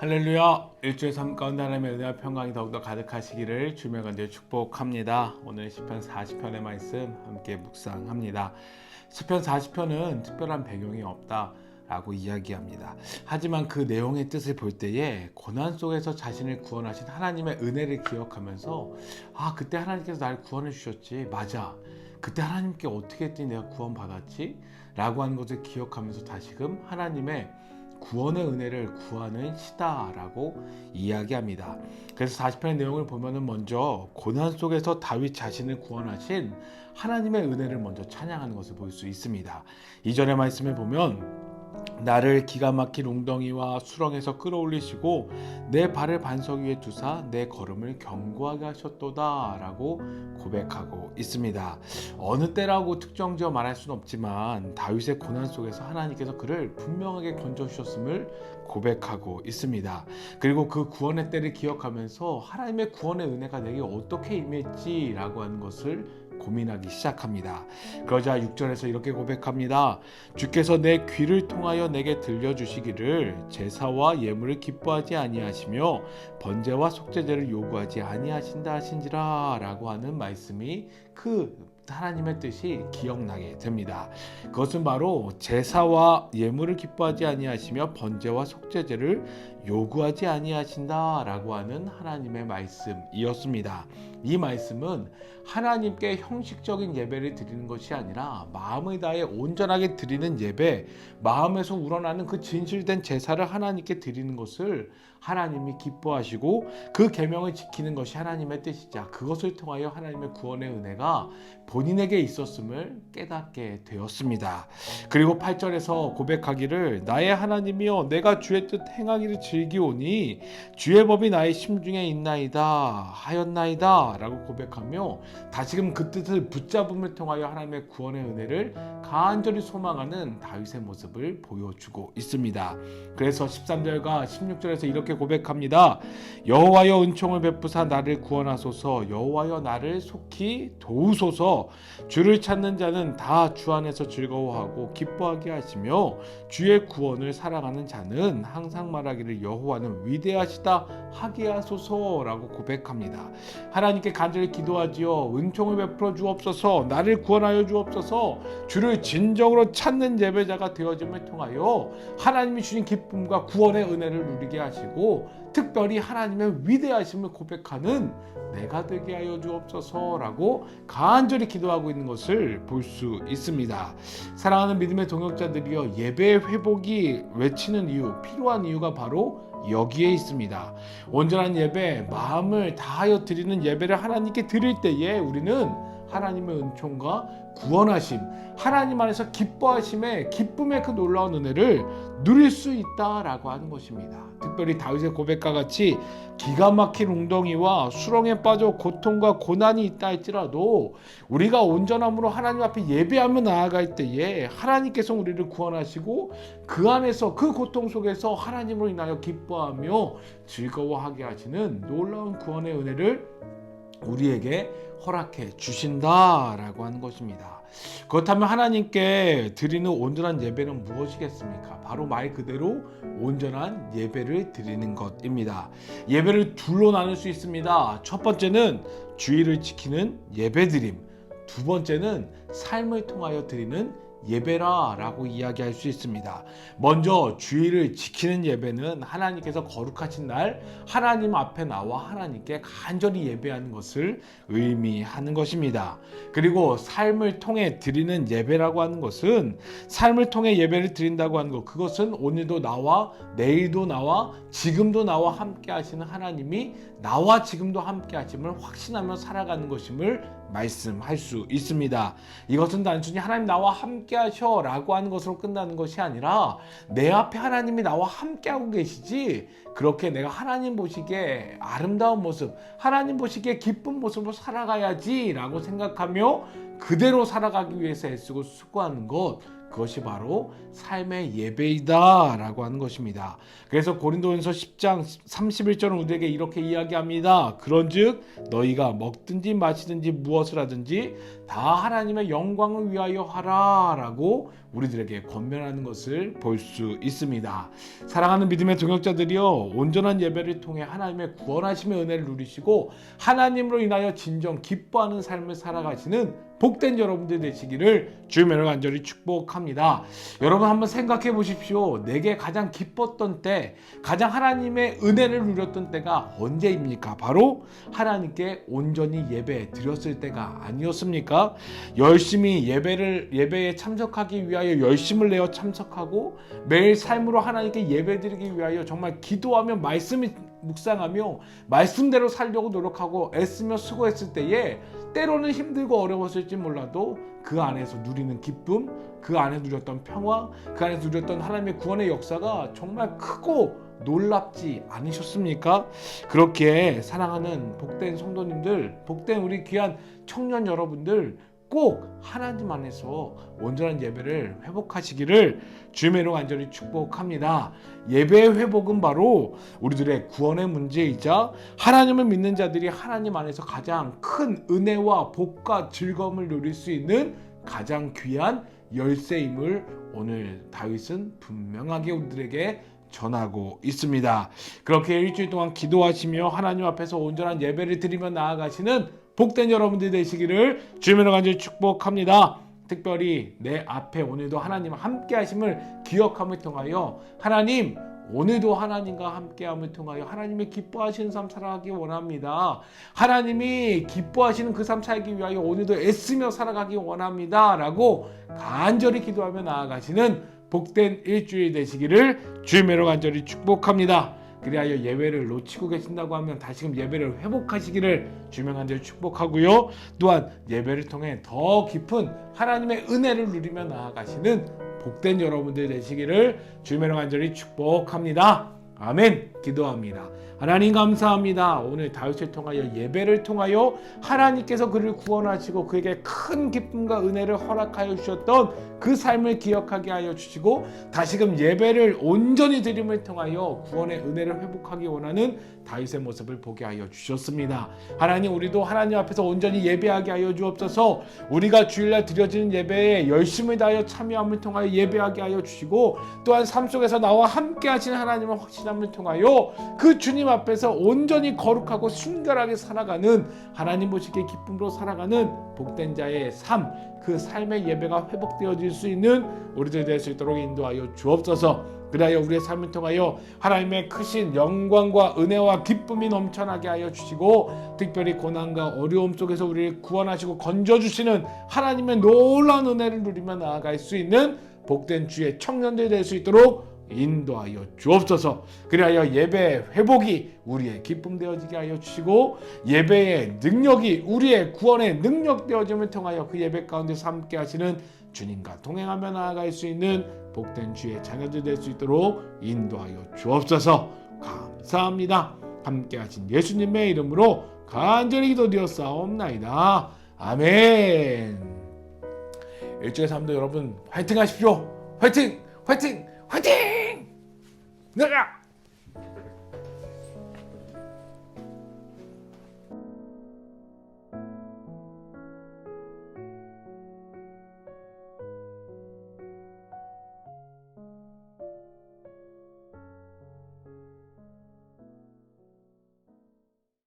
할렐루야. 일주일 삶 가운데 하나님의 은혜와 평강이 더욱더 가득하시기를 주며 간절히 축복합니다. 오늘 시편 40편의 말씀 함께 묵상합니다. 시편 40편은 특별한 배경이 없다 라고 이야기합니다. 하지만 그 내용의 뜻을 볼 때에 고난 속에서 자신을 구원하신 하나님의 은혜를 기억하면서 그때 하나님께서 나를 구원해 주셨지. 맞아. 그때 하나님께 어떻게 했더니 내가 구원받았지? 라고 하는 것을 기억하면서 다시금 하나님의 구원의 은혜를 구하는 시다라고 이야기합니다. 그래서 40편의 내용을 보면은 먼저 고난 속에서 다윗 자신을 구원하신 하나님의 은혜를 먼저 찬양하는 것을 볼 수 있습니다. 이전의 말씀을 보면 나를 기가 막힌 웅덩이와 수렁에서 끌어올리시고 내 발을 반석 위에 두사 내 걸음을 견고하게 하셨도다 라고 고백하고 있습니다. 어느 때라고 특정지어 말할 수는 없지만 다윗의 고난 속에서 하나님께서 그를 분명하게 건져주셨음을 고백하고 있습니다. 그리고 그 구원의 때를 기억하면서 하나님의 구원의 은혜가 내게 어떻게 임했지 라고 하는 것을 고민하기 시작합니다. 그러자 6절에서 이렇게 고백합니다. 주께서 내 귀를 통하여 내게 들려주시기를 제사와 예물을 기뻐하지 아니하시며 번제와 속죄제를 요구하지 아니하신다 하신지라 라고 하는 말씀이 하나님의 뜻이 기억나게 됩니다. 그것은 바로 제사와 예물을 기뻐하지 아니하시며 번제와 속죄제를 요구하지 아니하신다 라고 하는 하나님의 말씀이었습니다. 이 말씀은 하나님께 형식적인 예배를 드리는 것이 아니라 마음을 다해 온전하게 드리는 예배, 마음에서 우러나는 그 진실된 제사를 하나님께 드리는 것을 하나님이 기뻐하시고 그 계명을 지키는 것이 하나님의 뜻이자 그것을 통하여 하나님의 구원의 은혜가 본인에게 있었음을 깨닫게 되었습니다. 그리고 8절에서 고백하기를 나의 하나님이여 내가 주의 뜻 행하기를 즐기오니 주의 법이 나의 심중에 있나이다 하였나이다 라고 고백하며 다시금 그 뜻을 붙잡음을 통하여 하나님의 구원의 은혜를 간절히 소망하는 다윗의 모습을 보여주고 있습니다. 그래서 13절과 16절에서 이렇게 고백합니다. 여호와여 은총을 베푸사 나를 구원하소서 여호와여 나를 속히 도우소서 주를 찾는 자는 다 주 안에서 즐거워하고 기뻐하게 하시며 주의 구원을 사랑하는 자는 항상 말하기를 여호와는 위대하시다 하게 하소서라고 고백합니다. 하나님께 간절히 기도하지요. 은총을 베풀어 주옵소서 나를 구원하여 주옵소서 주를 진정으로 찾는 예배자가 되어짐을 통하여 하나님이 주신 기쁨과 구원의 은혜를 누리게 하시고 특별히 하나님의 위대하심을 고백하는 내가 되게 하여 주옵소서라고 간절히 기도하고 있는 것을 볼 수 있습니다. 사랑하는 믿음의 동역자들이여 예배의 회복이 외치는 이유, 필요한 이유가 바로 여기에 있습니다. 온전한 예배, 마음을 다하여 드리는 예배를 하나님께 드릴 때에 우리는 하나님의 은총과 구원하심, 하나님 안에서 기뻐하심의 기쁨의 그 놀라운 은혜를 누릴 수 있다라고 하는 것입니다. 특별히 다윗의 고백과 같이 기가 막힌 웅덩이와 수렁에 빠져 고통과 고난이 있다 할지라도 우리가 온전함으로 하나님 앞에 예배하며 나아갈 때에 하나님께서 우리를 구원하시고 그 안에서 그 고통 속에서 하나님으로 인하여 기뻐하며 즐거워하게 하시는 놀라운 구원의 은혜를 우리에게 허락해 주신다라고 하는 것입니다. 그렇다면 하나님께 드리는 온전한 예배는 무엇이겠습니까? 바로 말 그대로 온전한 예배를 드리는 것입니다. 예배를 둘로 나눌 수 있습니다. 첫 번째는 주의를 지키는 예배드림, 두 번째는 삶을 통하여 드리는 예배라라고 이야기할 수 있습니다. 먼저 주의를 지키는 예배는 하나님께서 거룩하신 날 하나님 앞에 나와 하나님께 간절히 예배하는 것을 의미하는 것입니다. 그리고 삶을 통해 드리는 예배라고 하는 것은 삶을 통해 예배를 드린다고 하는 것, 그것은 오늘도 나와 내일도 나와 지금도 나와 함께 하시는 하나님이 나와 지금도 함께 하심을 확신하며 살아가는 것임을 말씀할 수 있습니다. 이것은 단순히 하나님 나와 함께 하셔 라고 하는 것으로 끝나는 것이 아니라 내 앞에 하나님이 나와 함께 하고 계시지 그렇게 내가 하나님 보시기에 아름다운 모습, 하나님 보시기에 기쁜 모습으로 살아가야지 라고 생각하며 그대로 살아가기 위해서 애쓰고 수고하는 것, 그것이 바로 삶의 예배이다 라고 하는 것입니다. 그래서 고린도전서 10장 31절은 우리에게 이렇게 이야기합니다. 그런즉 너희가 먹든지 마시든지 무엇을 하든지 다 하나님의 영광을 위하여 하라 라고 우리들에게 권면하는 것을 볼 수 있습니다. 사랑하는 믿음의 동역자들이여, 온전한 예배를 통해 하나님의 구원하심의 은혜를 누리시고 하나님으로 인하여 진정 기뻐하는 삶을 살아가시는 복된 여러분들 되시기를 주님으로 간절히 축복합니다. 여러분 한번 생각해 보십시오. 내게 가장 기뻤던 때, 가장 하나님의 은혜를 누렸던 때가 언제입니까? 바로 하나님께 온전히 예배 드렸을 때가 아니었습니까? 열심히 예배에 참석하기 위하여 열심을 내어 참석하고 매일 삶으로 하나님께 예배 드리기 위하여 정말 기도하며 말씀을 묵상하며 말씀대로 살려고 노력하고 애쓰며 수고했을 때에 때로는 힘들고 어려웠을지 몰라도 그 안에서 누리는 기쁨, 그 안에 누렸던 평화, 그 안에 누렸던 하나님의 구원의 역사가 정말 크고 놀랍지 않으셨습니까? 그렇게 사랑하는 복된 성도님들, 복된 우리 귀한 청년 여러분들, 꼭 하나님 안에서 온전한 예배를 회복하시기를 주님의 이름으로 간절히 축복합니다. 예배의 회복은 바로 우리들의 구원의 문제이자 하나님을 믿는 자들이 하나님 안에서 가장 큰 은혜와 복과 즐거움을 누릴 수 있는 가장 귀한 열쇠임을 오늘 다윗은 분명하게 우리들에게 전하고 있습니다. 그렇게 일주일 동안 기도하시며 하나님 앞에서 온전한 예배를 드리며 나아가시는 복된 여러분들 되시기를 주님으로 간절히 축복합니다. 특별히 내 앞에 오늘도 하나님 함께 하심을 기억함을 통하여 하나님, 오늘도 하나님과 함께함을 통하여 하나님의 기뻐하시는 삶 살아가기 원합니다. 하나님이 기뻐하시는 그 삶 살기 위하여 오늘도 애쓰며 살아가기 원합니다. 라고 간절히 기도하며 나아가시는 복된 일주일 되시기를 주님으로 간절히 축복합니다. 그리하여 예배를 놓치고 계신다고 하면 다시금 예배를 회복하시기를 주님 간절히 축복하고요. 또한 예배를 통해 더 깊은 하나님의 은혜를 누리며 나아가시는 복된 여러분들 되시기를 주님으로 간절히 축복합니다. 아멘. 기도합니다. 하나님 감사합니다. 오늘 다윗을 통하여 예배를 통하여 하나님께서 그를 구원하시고 그에게 큰 기쁨과 은혜를 허락하여 주셨던 그 삶을 기억하게 하여 주시고 다시금 예배를 온전히 드림을 통하여 구원의 은혜를 회복하기 원하는 다윗의 모습을 보게 하여 주셨습니다. 하나님, 우리도 하나님 앞에서 온전히 예배하게 하여 주옵소서. 우리가 주일날 드려지는 예배에 열심을 다하여 참여함을 통하여 예배하게 하여 주시고 또한 삶 속에서 나와 함께 하시는 하나님을 확신함을 통하여 그 주님 앞에서 온전히 거룩하고 순결하게 살아가는, 하나님 보시기에 기쁨으로 살아가는 복된 자의 삶, 그 삶의 예배가 회복되어질 수 있는 우리들 될 수 있도록 인도하여 주옵소서. 그리하여 우리의 삶을 통하여 하나님의 크신 영광과 은혜와 기쁨이 넘쳐나게 하여 주시고 특별히 고난과 어려움 속에서 우리를 구원하시고 건져주시는 하나님의 놀라운 은혜를 누리며 나아갈 수 있는 복된 주의 청년들 될 수 있도록 인도하여 주옵소서. 그리하여 예배의 회복이 우리의 기쁨 되어지게 하여 주시고 예배의 능력이 우리의 구원의 능력 되어짐을 통하여 그 예배 가운데서 함께 하시는 주님과 동행하며 나아갈 수 있는 복된 주의 자녀들 될 수 있도록 인도하여 주옵소서. 감사합니다. 함께 하신 예수님의 이름으로 간절히 기도드렸사옵나이다. 아멘. 일주의 삶도 여러분 화이팅 하십시오. 화이팅! 화이팅! 화이팅! 내가